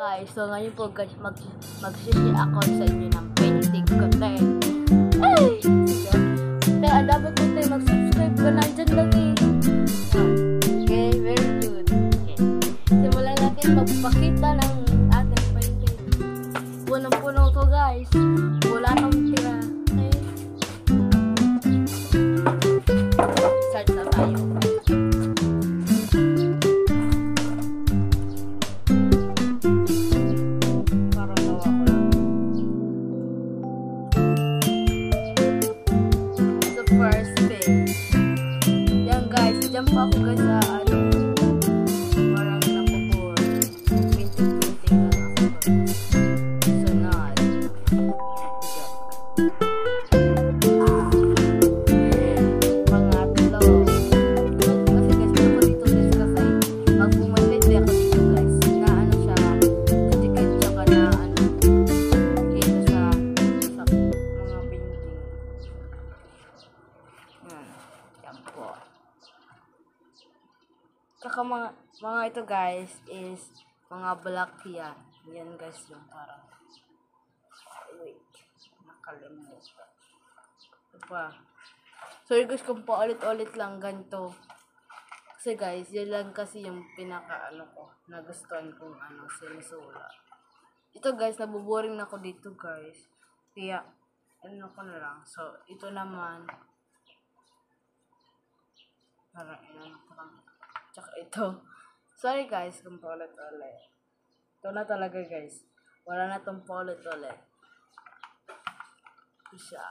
Guys, so ngayon po guys, mag-share ako sa inyo ng painting content. Ay! Kaya dapat po tayo mag-subscribe ka na dyan lang eh. Okay, very good. Okay. Simulan natin magpakita ng ating painting. Punong-puno to guys. Wala kang tira. Okay. Start na tayo. First page. Yan guys, dyan pa ako guys sa ano, parang nakupur. Painting lang ako guys. Sunod. Pangatlo. Kasi guys, ako dito guys kasi mag-pumalit ako dito guys. Na ano siya, titikad siya ka na ano, dito sa mga painting. Yan po. Saka mga ito guys is mga black yan. Yan guys yung parang wait, nakalimutan. Ito pa. Sorry guys kung paulit-ulit lang ganito. Kasi guys, yan lang kasi yung pinaka ano ko, nagustuhan kong ano, sinisula. Ito guys, nabuboring na ako dito guys. Kaya, ano ko na lang. So, ito naman, parang tsaka ito. Sorry guys kung paulit-ulit. Ito na talaga guys. Wala na itong paulit-ulit. Ito siya.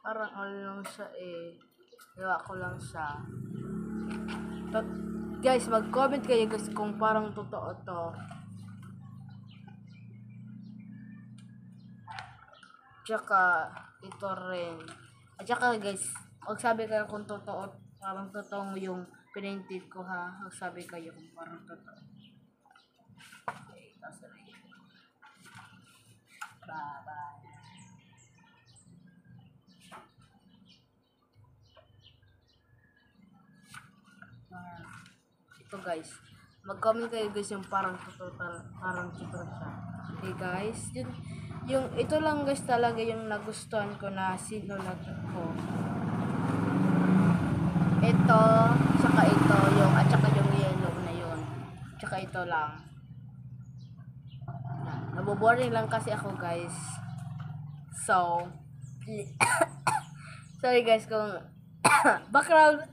Parang ano lang siya eh. Gawa ko lang siya. Guys, mag-comment kayo guys kung parang totoo to. Tsaka ito rin. At tsaka guys, magsabi kayo kung totoo, parang totoo yung pinainted ko ha. Magsabi kayo kung parang totoo. Okay, tapos na yun. Bye-bye. Ito guys, mag-comment kayo guys yung parang totoo, parang totoo siya. Okay guys, yung ito lang guys talaga yung nagustuhan ko na sinulat ko. Ito, saka ito, yung, at saka yung yellow na yun. Tsaka ito lang. Naboboring lang kasi ako guys. So, sorry guys kung background